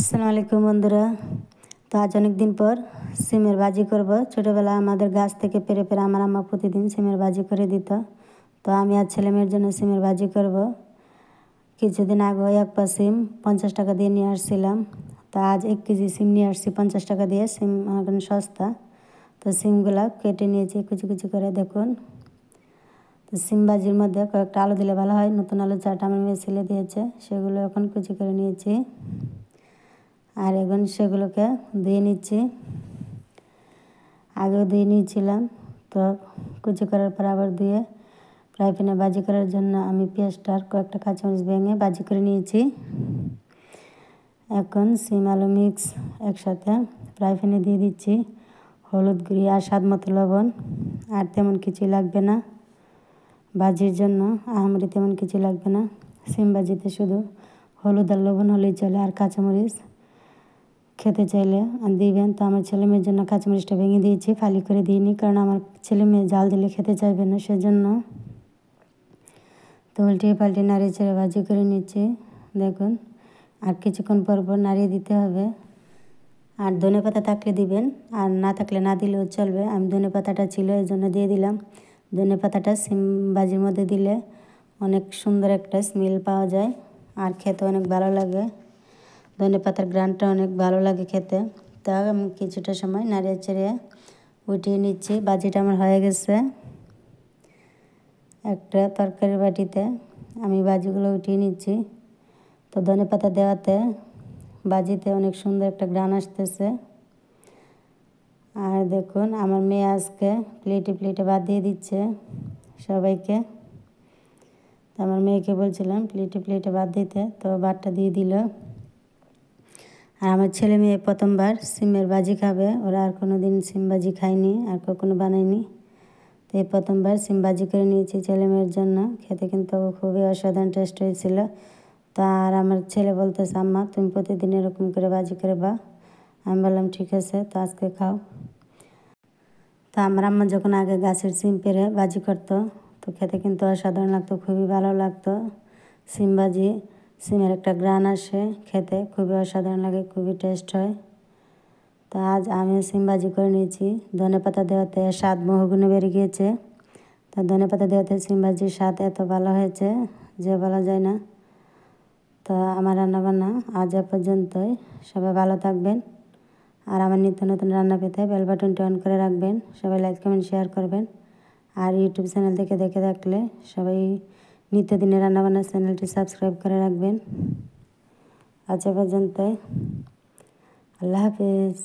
আসসালামু আলাইকুম বন্ধুরা। তো আজ অনেক দিন পর সিমের ভাজি করব। ছোটোবেলা আমাদের গাছ থেকে পেরে পেরে আমার আম্মা প্রতিদিন সিমের ভাজি করে দিত। তো আমি আর ছেলে মেয়ের জন্য সিমের ভাজি করব। কিছুদিন আগে এক পা সিম 50 টাকা দিয়ে নিয়ে আসছিলাম। তো আজ 1 কেজি সিম নিয়ে আসছি 50 টাকা দিয়ে। সিম এখন সস্তা। তো সিমগুলা কেটে নিয়েছি কুচি কুচি করে, দেখুন। তো সিম ভাজির মধ্যে কয়েকটা আলু দিলে ভালো হয়। নতুন আলু চাটা আমার মেয়ে ছেলে দিয়েছে, সেগুলো এখন কুচি করে নিয়েছি। আর এখন সেগুলোকে ধুয়ে নিচ্ছি। আগেও ধুয়ে নিয়েছিলাম, তো কুচি করার পর আবার ধুয়ে ফ্রাই প্যানে ভাজি করার জন্য আমি পেঁয়াজটার কয়েকটা কাঁচামরিচ ভেঙে ভাজি করে নিয়েছি। এখন সিম আলু মিক্স একসাথে ফ্রাই প্যানে দিয়ে দিচ্ছি। হলুদ গুঁড়ি আর স্বাদ মতো লবণ। আর তেমন কিছুই লাগবে না ভাজির জন্য, আহামরি তেমন কিছু লাগবে না। সিম ভাজিতে শুধু হলুদ আর লবণ হলেই চলে, আর কাঁচামরিচ খেতে চাইলে দিবেন। তো আমার ছেলে মেয়ের জন্য কাঁচামরিচটা ভেঙে দিয়েছি, ফালি করে দিইনি, কারণ আমার ছেলে মেয়ে জাল দিলে খেতে চাইবে না, সেজন্য। তো উল্টিয়ে পাল্টে নাড়িয়ে চেড়ে ভাজি করে নিচ্ছি, দেখুন। আর কিছুক্ষণ পর পর নাড়িয়ে দিতে হবে। আর ধনেপাতা থাকলে দিবেন, আর না থাকলে না দিলেও চলবে। আমি ধনেপাতাটা ছিল এই জন্য দিয়ে দিলাম। ধনেপাতাটা সিম ভাজির মধ্যে দিলে অনেক সুন্দর একটা স্মেল পাওয়া যায়, আর খেতে অনেক ভালো লাগে। ধনেপাতার ঘ্রাণটা অনেক ভালো লাগে খেতে। তা আমি কিছুটা সময় নাড়িয়ে চেড়ে উঠিয়ে নিচ্ছি। ভাজিটা আমার হয়ে গেছে। একটা তরকারি বাটিতে আমি ভাজিগুলো উঠিয়ে নিচ্ছি। তো ধনেপাতা দেওয়াতে ভাজিতে অনেক সুন্দর একটা ঘ্রাণ আসতেছে। আর দেখুন আমার মেয়ে আজকে প্লেটে প্লেটে ভাত দিয়ে দিচ্ছে সবাইকে। তো আমার মেয়েকে বলছিলাম প্লেটে প্লেটে ভাত দিতে, তো ভাতটা দিয়ে দিল। আর আমার ছেলে মেয়ে প্রথমবার সিমের ভাজি খাবে। ওরা আর কোনো দিন সিম ভাজি খায়নি, আর কখনো বানায়নি। তো এই প্রথমবার সিম ভাজি করে নিয়েছি ছেলে মেয়ের জন্য। খেতে কিন্তু খুবই অসাধারণ টেস্ট হয়েছিল। তো আর আমার ছেলে বলতেছে, আম্মা তুমি প্রতিদিন এরকম করে ভাজি করে বা। আমি বললাম ঠিক আছে, তো আজকে খাও। তো আমার আম্মা যখন আগে গাছের সিম পেড়ে ভাজি করতো, তো খেতে কিন্তু অসাধারণ লাগতো, খুবই ভালো লাগতো সিম ভাজি। সিমের একটা ঘ্রাণ আসে, খেতে খুবই অসাধারণ লাগে, খুবই টেস্ট হয়। তো আজ আমি সিম ভাজি করে নিয়েছি। ধনেপাতা দেওয়াতে স্বাদ বহুগুণে বেড়ে গিয়েছে। তো ধনেপাতা দেওয়াতে সিম ভাজির স্বাদ এত ভালো হয়েছে যে বলা যায় না। তো আমার রান্নাবান্না আজ এ পর্যন্তই। সবাই ভালো থাকবেন। আর আমার নিত্য নতুন রান্না পেতে বেল বাটনটি অন করে রাখবেন। সবাই লাইক কমেন্ট শেয়ার করবেন। আর ইউটিউব চ্যানেল থেকে দেখে থাকলে সবাই নিত্যদিনের রান্নাবান্নার চ্যানেলটি সাবস্ক্রাইব করে রাখবেন। আজ এ পর্যন্তই। আল্লাহ হাফেজ।